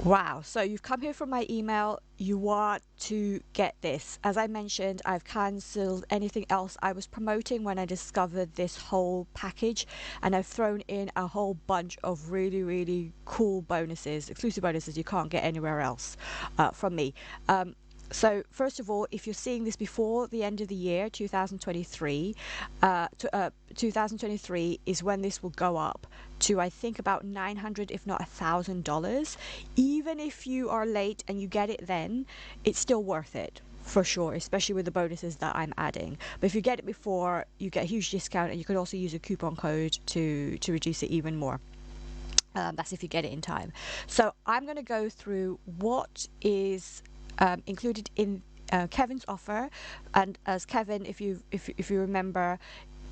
Wow, so you've come here from my email. You want to get this. As I mentioned, I've cancelled anything else I was promoting when I discovered this whole package, and I've thrown in a whole bunch of really, really cool bonuses, exclusive bonuses you can't get anywhere else from me. So first of all, if you're seeing this before the end of the year, 2023, 2023 is when this will go up to, I think, about 900, if not $1,000. Even if you are late and you get it then, it's still worth it for sure, especially with the bonuses that I'm adding. But if you get it before, you get a huge discount, and you could also use a coupon code to reduce it even more. That's if you get it in time. So I'm going to go through what is included in Kevin's offer. And as Kevin, if you remember,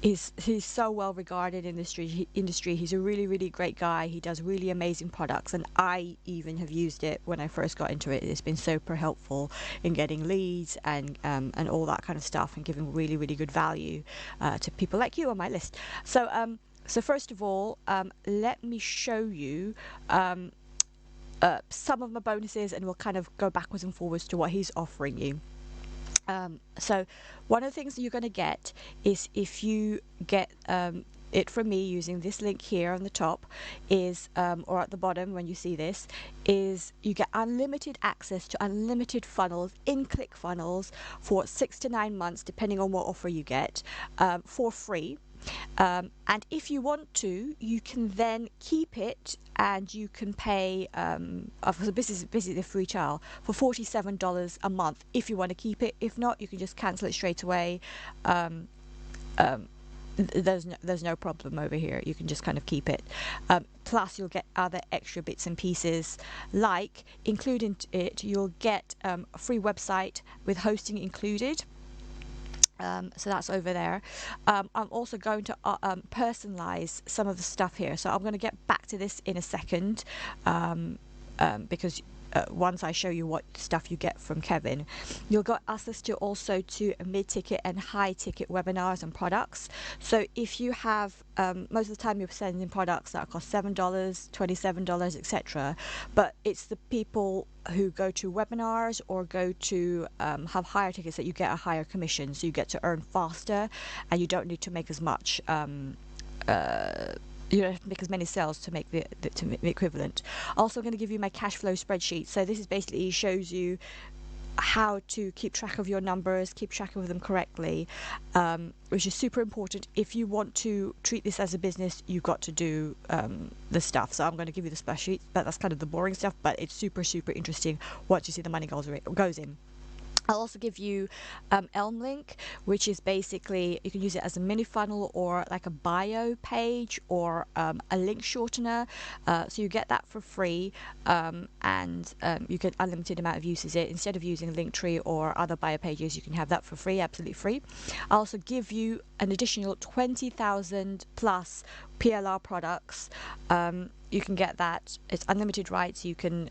he's so well regarded in the industry. He's a really, really great guy. He does really amazing products, and I even have used it when I first got into it. It's been super helpful in getting leads and all that kind of stuff, and giving really, really good value to people like you on my list. So first of all, let me show you some of my bonuses, and we'll kind of go backwards and forwards to what he's offering you. So one of the things that you're going to get is, if you get it from me using this link here on the top, is or at the bottom when you see this, is you get unlimited access to unlimited funnels, in-click funnels, for 6 to 9 months depending on what offer you get, for free. And if you want to, you can then keep it, and you can pay this is basically the free trial for $47 a month if you want to keep it. If not, you can just cancel it straight away. There's no problem over here. You can just kind of keep it. Plus you'll get other extra bits and pieces, like including it, you'll get a free website with hosting included. So that's over there. I'm also going to personalize some of the stuff here. So I'm going to get back to this in a second, because once I show you what stuff you get from Kevin, you'll get access to also to mid-ticket and high-ticket webinars and products. So if you have, most of the time you're sending products that cost $7, $27, etc. But it's the people who go to webinars or go to have higher tickets that you get a higher commission. So you get to earn faster, and you don't need to make as much you don't have to make as many sales to make the equivalent. Also, I'm going to give you my cash flow spreadsheet. So this is basically shows you how to keep track of your numbers, keep track of them correctly, which is super important. If you want to treat this as a business, you've got to do the stuff. So I'm going to give you the spreadsheet, but that's kind of the boring stuff, but it's super, super interesting once you see the money goes in. I'll also give you Elm Link, which is basically, you can use it as a mini funnel or like a bio page or a link shortener. So you get that for free, and you get unlimited amount of uses it. Instead of using Linktree or other bio pages, you can have that for free, absolutely free. I'll also give you an additional 20,000 plus PLR products. You can get that. It's unlimited rights. You can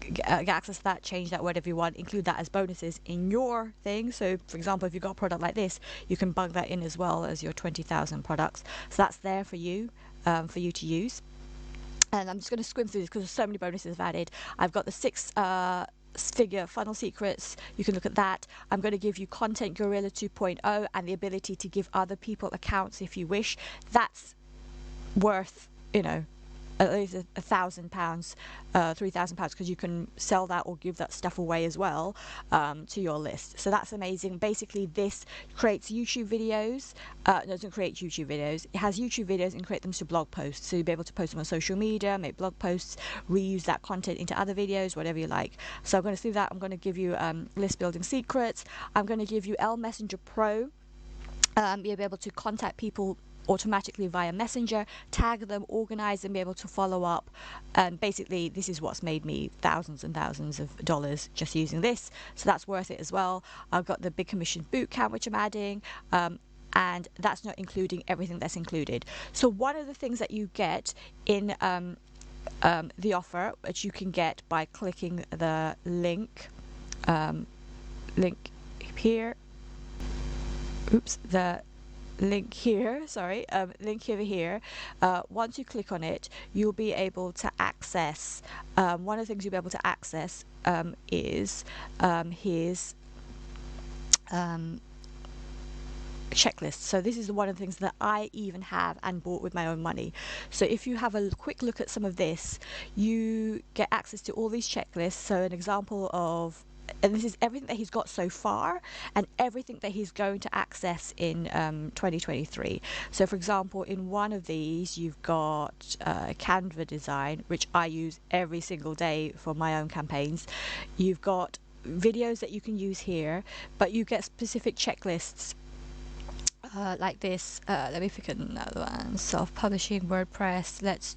get access to that, change that, whatever you want, include that as bonuses in your thing. So for example, if you've got a product like this, you can bug that in as well as your 20,000 products. So that's there for you to use. And I'm just going to skim through this because there's so many bonuses I've added. I've got the 6-figure funnel secrets. You can look at that. I'm going to give you Content Gorilla 2.0 and the ability to give other people accounts if you wish. That's worth, at least £1,000, £3,000, because you can sell that or give that stuff away as well to your list. So that's amazing. Basically, this creates YouTube videos. It doesn't create YouTube videos. It has YouTube videos and create them to blog posts. So you'll be able to post them on social media, make blog posts, reuse that content into other videos, whatever you like. So I'm going to do that. I'm going to give you list building secrets. I'm going to give you L Messenger Pro. You'll be able to contact people automatically via Messenger, tag them, organize them, be able to follow up. And basically, this is what's made me thousands and thousands of dollars just using this. So that's worth it as well. I've got the Big Commission Bootcamp, which I'm adding. And that's not including everything that's included. So one of the things that you get in the offer, which you can get by clicking the link here. Oops, the link here, sorry, link over here. Once you click on it, you'll be able to access, one of the things you'll be able to access is his checklist. So this is one of the things that I even have and bought with my own money. So if you have a quick look at some of this, you get access to all these checklists. So an example of, and this is everything that he's got so far and everything that he's going to access in 2023. So for example, in one of these you've got Canva design, which I use every single day for my own campaigns. You've got videos that you can use here, but you get specific checklists like this. Let me pick another one. Self-publishing, WordPress. Let's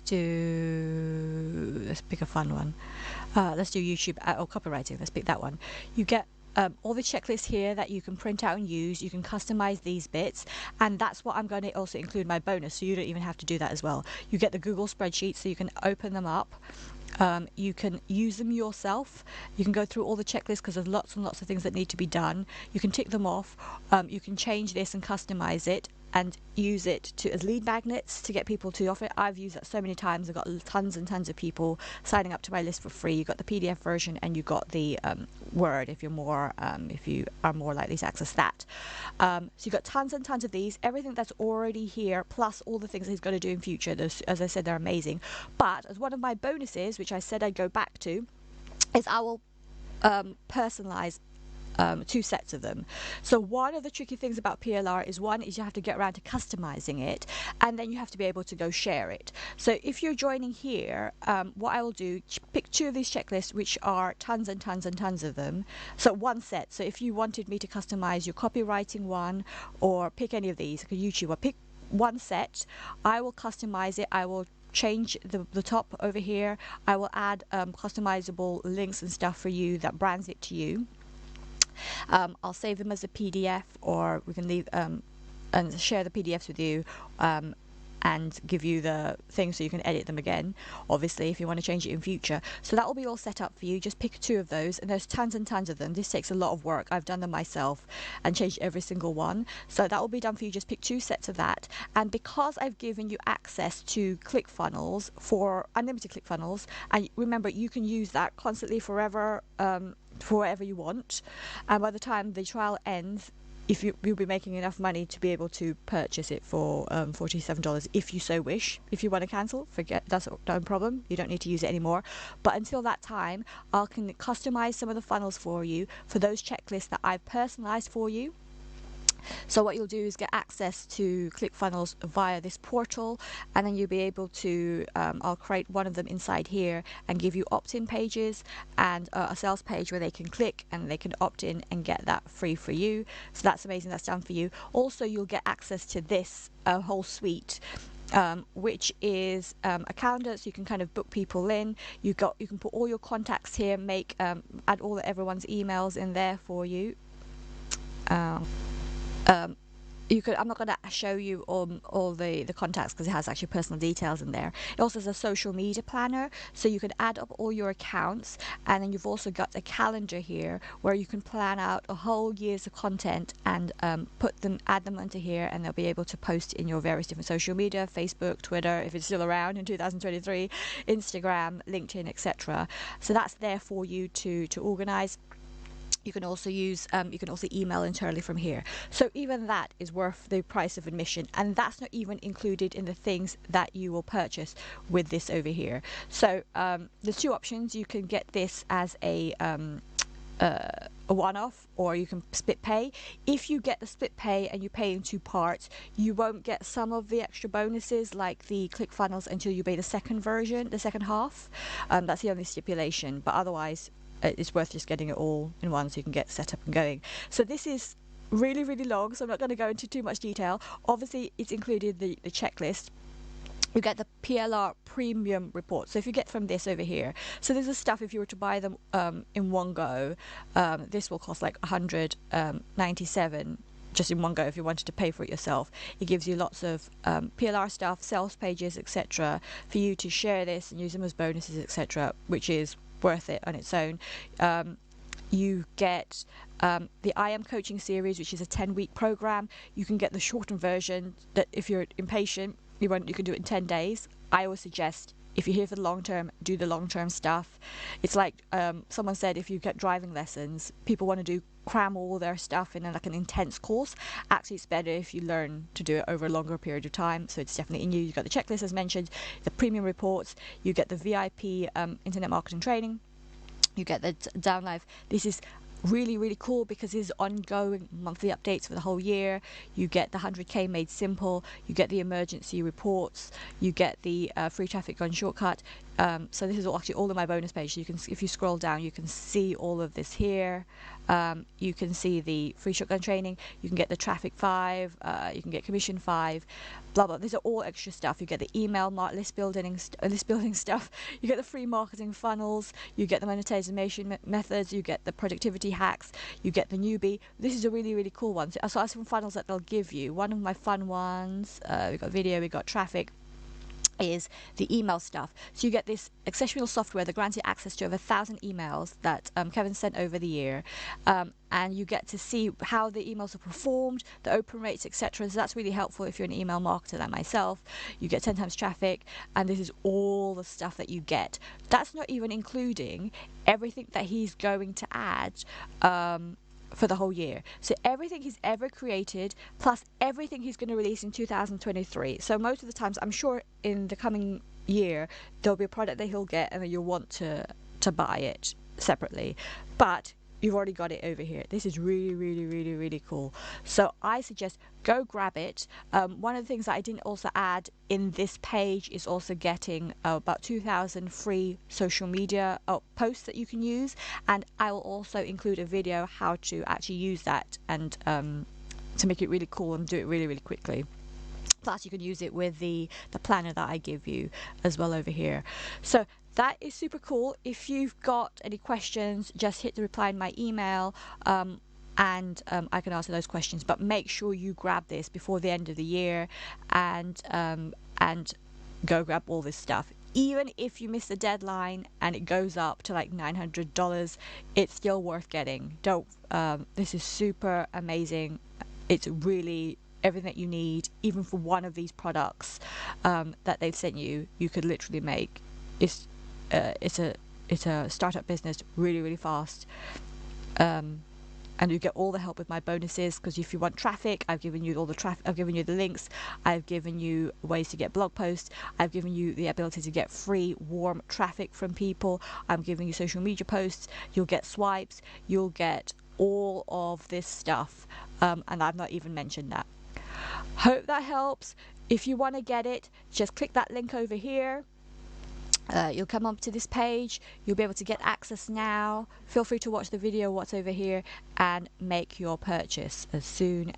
pick a fun one. Let's do YouTube or copywriting. Let's pick that one. You get all the checklists here that you can print out and use. You can customize these bits, and that's what I'm going to also include my bonus, so you don't even have to do that as well. You get the Google spreadsheet, so you can open them up. You can use them yourself. You can go through all the checklists because there's lots and lots of things that need to be done. You can tick them off. You can change this and customize it and use it as lead magnets to get people to offer it. I've used that so many times. I've got tons and tons of people signing up to my list for free. You've got the PDF version and you've got the Word if you are more likely to access that. So you've got tons and tons of these, everything that's already here, plus all the things that he's going to do in future. As I said, they're amazing. But as one of my bonuses, which I said I'd go back to, is I will personalize 2 sets of them. So one of the tricky things about PLR is you have to get around to customizing it, and then you have to be able to go share it. So if you're joining here, what I will do, pick 2 of these checklists, which are tons and tons and tons of them. So 1 set. So if you wanted me to customize your copywriting one, or pick any of these, like a YouTube, or pick 1 set, I will customize it. I will change the top over here. I will add customizable links and stuff for you that brands it to you. I'll save them as a PDF, or we can leave and share the PDFs with you, and give you the thing so you can edit them again, obviously, if you want to change it in future. So that will be all set up for you. Just pick 2 of those, and there's tons and tons of them. This takes a lot of work. I've done them myself and changed every single one. So that will be done for you. Just pick 2 sets of that. And because I've given you access to ClickFunnels, for unlimited ClickFunnels, and remember, you can use that constantly forever, for whatever you want, and by the time the trial ends, if you'll be making enough money to be able to purchase it for $47 if you so wish. If you want to cancel, forget, that's no problem. You don't need to use it anymore. But until that time, I can customize some of the funnels for you for those checklists that I've personalized for you. So what you'll do is get access to ClickFunnels via this portal, and then you'll be able to, I'll create one of them inside here and give you opt-in pages and a sales page where they can click and they can opt in and get that free for you. So that's amazing, that's done for you. Also, you'll get access to this whole suite, which is a calendar, so you can kind of book people in. You can put all your contacts here, add all everyone's emails in there for you. I'm not going to show you all the contacts because it has actually personal details in there. It also has a social media planner, so you can add up all your accounts, and then you've also got the calendar here where you can plan out a whole year's of content and add them onto here, and they'll be able to post in your various different social media, Facebook, Twitter, if it's still around in 2023, Instagram, LinkedIn, etc. So that's there for you to organize. You can also email internally from here. So even that is worth the price of admission, and that's not even included in the things that you will purchase with this over here. So there's 2 options. You can get this as a one-off, or you can split pay. If you get the split pay and you pay in 2 parts, you won't get some of the extra bonuses like the ClickFunnels until you pay the second version, the second half. That's the only stipulation, but otherwise it's worth just getting it all in one so you can get set up and going. So this is really, really long, so I'm not going to go into too much detail. Obviously, it's included the checklist. You get the PLR premium report. So if you get from this over here, so this is stuff, if you were to buy them in one go, this will cost like $197 just in one go if you wanted to pay for it yourself. It gives you lots of PLR stuff, sales pages, etc., for you to share this and use them as bonuses, etc., which is worth it on its own. You get the I Am Coaching series, which is a 10-week program. You can get the shortened version that if you're impatient, you can do it in 10 days. I always suggest, if you're here for the long term, do the long term stuff. It's like someone said, if you get driving lessons, people want to cram all their stuff in like an intense course. Actually, it's better if you learn to do it over a longer period of time. So it's definitely in you. You've got the checklist as mentioned, the premium reports, you get the VIP internet marketing training, you get the down live. This is really cool because this is ongoing monthly updates for the whole year. You get the 100k made simple, you get the emergency reports, you get the free traffic gun shortcut. So this is actually all in my bonus page. So you can, if you scroll down, you can see all of this here. You can see the free shotgun training, you can get the traffic 5, you can get commission 5, blah blah. These are all extra stuff. You get the email list building stuff, you get the free marketing funnels, you get the monetization methods, you get the productivity hacks, you get the newbie. This is a really cool one. So I some funnels that they'll give you. One of my fun ones, we got video, we got traffic, is the email stuff. So you get this exceptional software that grants you access to over 1,000 emails that Kevin sent over the year, and you get to see how the emails are performed, the open rates, etc. So that's really helpful if you're an email marketer like myself. You get 10 times traffic, and this is all the stuff that you get. That's not even including everything that he's going to add for the whole year. So everything he's ever created, plus everything he's going to release in 2023. So most of the times, I'm sure in the coming year, there'll be a product that he'll get and then you'll want to buy it separately. But you've already got it over here. This is really cool. So I suggest go grab it. One of the things that I didn't also add in this page is also getting about 2,000 free social media posts that you can use, and I will also include a video how to actually use that and to make it really cool and do it really quickly. Plus you can use it with the planner that I give you as well over here. So that is super cool. If you've got any questions, just hit the reply in my email, and I can answer those questions. But make sure you grab this before the end of the year, and go grab all this stuff. Even if you miss the deadline and it goes up to like $900, it's still worth getting. This is super amazing. It's really everything that you need. Even for one of these products that they've sent you, you could literally make. It's a startup business really fast, and you get all the help with my bonuses, because if you want traffic, I've given you all the traffic, I've given you the links, I've given you ways to get blog posts, I've given you the ability to get free warm traffic from people, I'm giving you social media posts, you'll get swipes, you'll get all of this stuff, and I've not even mentioned that. Hope that helps. If you want to get it, just click that link over here. You'll come up to this page, you'll be able to get access now. Feel free to watch the video what's over here and make your purchase as soon.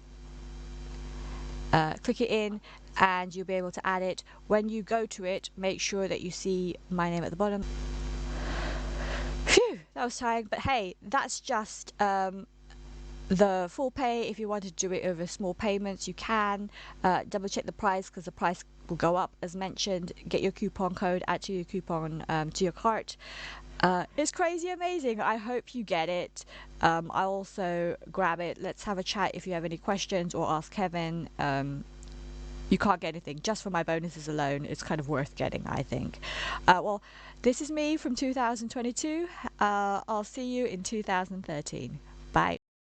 Click it in and you'll be able to add it. When you go to it, make sure that you see my name at the bottom. Phew, that was tiring, but hey, that's just the full pay. If you want to do it over small payments, you can. Double check the price, because the price will go up as mentioned. Get your coupon code, add to your coupon to your cart. It's crazy amazing. I hope you get it. I'll also grab it. Let's have a chat if you have any questions, or ask Kevin. You can't get anything just for my bonuses alone. It's kind of worth getting, I think. Well, this is me from 2022. I'll see you in 2013.